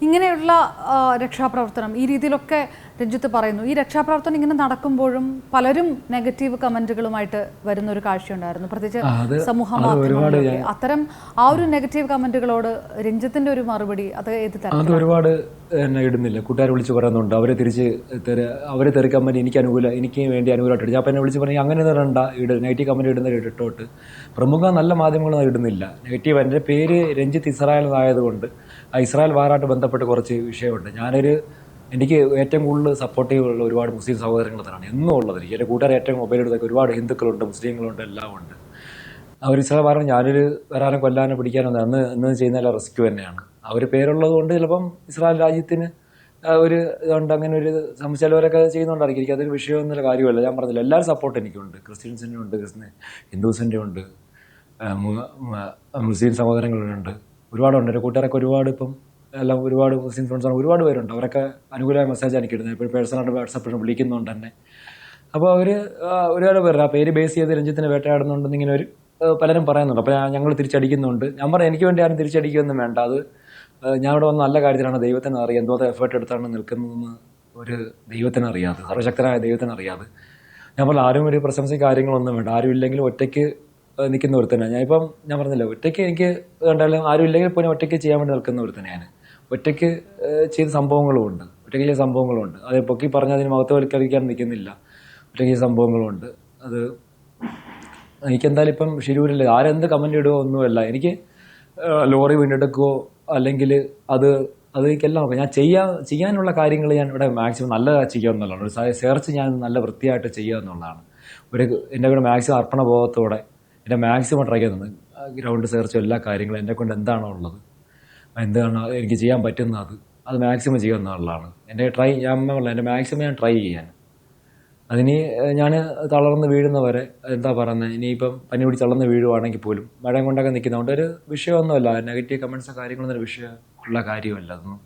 ഇങ്ങനെയുള്ള രക്ഷാപ്രവർത്തനം ഈ രീതിയിലൊക്കെ രഞ്ജിത്ത് പറയുന്നു. ഈ രക്ഷാപ്രവർത്തനം ഇങ്ങനെ നടക്കുമ്പോഴും പലരും നെഗറ്റീവ് കമന്റുകളുമായിട്ട് വരുന്ന ഒരു കാഴ്ചയുണ്ടായിരുന്നു, പ്രത്യേകിച്ച് സമൂഹ മാധ്യമങ്ങളിലൊക്കെ. അത്തരം ആ ഒരു നെഗറ്റീവ് കമന്റുകളോട് രഞ്ജിത്തിന്റെ ഒരു മറുപടി അത് ഏത് തരം? അത് ഒരുപാട് എന്നെ ഇടുന്നില്ല. കൂട്ടുകാർ വിളിച്ച് പറയുന്നുണ്ട്, അവരെ തിരിച്ച് അവരെ തെറി കമന്റ് എനിക്ക് വേണ്ടി അനുകൂലമായിട്ട് ഞാൻ എന്നെ വിളിച്ച് പറഞ്ഞാൽ അങ്ങനെ ഇടണ്ട, നെഗറ്റീവ് കമന്റ് ഇടുന്ന ഇട്ടോട്ട്. പ്രമുഖ നല്ല മാധ്യമങ്ങളൊന്നും ഇടുന്നില്ല നെഗറ്റീവ്. എൻ്റെ പേര് രഞ്ജിത്ത് ഇസ്രായേൽ ആയതുകൊണ്ട് ഇസ്രായേൽ വാറായിട്ട് ബന്ധപ്പെട്ട് കുറച്ച് വിഷയമുണ്ട്. എനിക്ക് ഏറ്റവും കൂടുതൽ സപ്പോർട്ടീവുള്ള ഒരുപാട് മുസ്ലിം സഹോദരങ്ങളാണ് എന്നും ഉള്ളത്. എൻ്റെ കൂട്ടുകാർ ഏറ്റവും മൊബൈൽ എടുത്തൊക്കെ ഒരുപാട് ഹിന്ദുക്കളുണ്ട്, മുസ്ലിങ്ങളുണ്ട്, എല്ലാം ഉണ്ട്. അവർ ഇസ്രായേൽ പറഞ്ഞു ഞാനൊരു വരാനും കൊല്ലാനോ പിടിക്കാനോ അന്ന് ചെയ്യുന്ന റെസ്ക്യൂ തന്നെയാണ്. അവർ പേരുള്ളത് കൊണ്ട് ചിലപ്പം ഇസ്രായേൽ രാജ്യത്തിന് ഒരു ഇതുണ്ട്, അങ്ങനെ ഒരു ചിലവരൊക്കെ ചെയ്യുന്നുണ്ടായിരിക്കും. എനിക്ക് അതൊരു വിഷയമൊന്നുമില്ല, കാര്യമല്ല. ഞാൻ പറഞ്ഞില്ല, എല്ലാവരും സപ്പോർട്ട് എനിക്കുണ്ട്. ക്രിസ്ത്യൻസിൻ്റെ ഉണ്ട്, ഹിന്ദുസിൻ്റെ ഉണ്ട്, മുസ്ലിം സഹോദരങ്ങളുണ്ട്, ഒരുപാടുണ്ട്. എൻ്റെ കൂട്ടുകാരൊക്കെ ഒരുപാട് ഇപ്പം എല്ലാം ഒരുപാട് മുസ്ലിം ഫ്രണ്ട്സാണ്, ഒരുപാട് പേരുണ്ട്. അവരൊക്കെ അനുകൂലമായ മെസ്സേജ് എനിക്ക് ഇടുന്നത്. ഇപ്പോൾ പേഴ്സണലായിട്ട് വാട്സപ്പിൽ വിളിക്കുന്നുണ്ട് തന്നെ. അപ്പോൾ അവർ ഒരുപാട് പേര് ആ പേര് ബേസ് ചെയ്ത് രഞ്ജിത്തിനെ വേട്ടയാടുന്നുണ്ടെന്ന് ഇങ്ങനെ പലരും പറയുന്നുണ്ട്. അപ്പോൾ ഞങ്ങൾ തിരിച്ചടിക്കുന്നുണ്ട്. ഞാൻ പറഞ്ഞു എനിക്ക് വേണ്ടി ആരും തിരിച്ചടിക്കുകയൊന്നും വേണ്ട. അത് ഞാൻ ഇവിടെ വന്ന നല്ല കാര്യത്തിലാണ്. ദൈവത്തിന് അറിയാം എന്തോത്തെ എഫേർട്ട് എടുത്താണ് നിൽക്കുന്നതെന്ന് ഒരു ദൈവത്തിന് അറിയാതെ, സർവശക്തനായ ദൈവത്തിന് അറിയാതെ. ഞാൻ പറഞ്ഞു ആരും ഒരു പ്രശംസ കാര്യങ്ങളൊന്നും വേണ്ട. ആരും ഇല്ലെങ്കിലും ഒറ്റയ്ക്ക് നിൽക്കുന്ന ഒരുത്തന്നെ ഞാൻ പറഞ്ഞില്ല, ഒറ്റയ്ക്ക് എനിക്ക് കണ്ടാലും ആരും ഇല്ലെങ്കിൽ പോലും ഒറ്റയ്ക്ക് ചെയ്യാൻ വേണ്ടി നിൽക്കുന്ന ഒരുത്തന്നെ. ഞാൻ ഒറ്റയ്ക്ക് ചെയ്ത സംഭവങ്ങളുമുണ്ട്, ഒറ്റയ്ക്ക് ചെയ്ത സംഭവങ്ങളുണ്ട്. അത് പൊക്കി പറഞ്ഞാൽ അതിന് മഹത്വവൽക്കരിക്കാൻ നിൽക്കുന്നില്ല. ഒറ്റയ്ക്ക് ചെയ്ത സംഭവങ്ങളുണ്ട്. അത് എനിക്കെന്തായാലും ഇപ്പം ശരിയൂരില്ല. ആരെന്ത് കമന്റ് ഇടുകയോ ഒന്നുമല്ല. എനിക്ക് ലോറി വീണ്ടെടുക്കുകയോ അല്ലെങ്കിൽ അത് എനിക്കെല്ലാം ഞാൻ ചെയ്യാനുള്ള കാര്യങ്ങൾ ഞാൻ ഇവിടെ മാക്സിമം നല്ലതാണ് ചെയ്യുക എന്നുള്ളതാണ്. ഒരു സെർച്ച് ഞാൻ നല്ല വൃത്തിയായിട്ട് ചെയ്യുക എന്നുള്ളതാണ്. എൻ്റെ കൂടെ മാക്സിമം അർപ്പണബോധത്തോടെ എൻ്റെ മാക്സിമം ട്രൈ ചെയ്യുന്നത്. ഗ്രൗണ്ട് സെർച്ചും എല്ലാ കാര്യങ്ങളും എന്നെ കൊണ്ട് എന്താണോ ഉള്ളത്, എന്താണ് എനിക്ക് ചെയ്യാൻ പറ്റുന്നത് അത് മാക്സിമം ചെയ്യുക എന്നുള്ളതാണ് എൻ്റെ എൻ്റെ മാക്സിമം ഞാൻ ട്രൈ ചെയ്യാൻ. അതിന് ഞാൻ തളർന്ന് വീഴുന്നവരെ എന്താ പറയുന്നത്, ഇനിയിപ്പം പനി പിടിച്ച് തളർന്ന് വീഴുവാണെങ്കിൽ പോലും മഴ കൊണ്ടൊക്കെ നിൽക്കുന്നതുകൊണ്ട് ഒരു വിഷയമൊന്നുമല്ല. നെഗറ്റീവ് കമൻറ്റ്സോ കാര്യങ്ങളൊന്നും ഒരു വിഷയമുള്ള കാര്യമല്ല. അതൊന്നും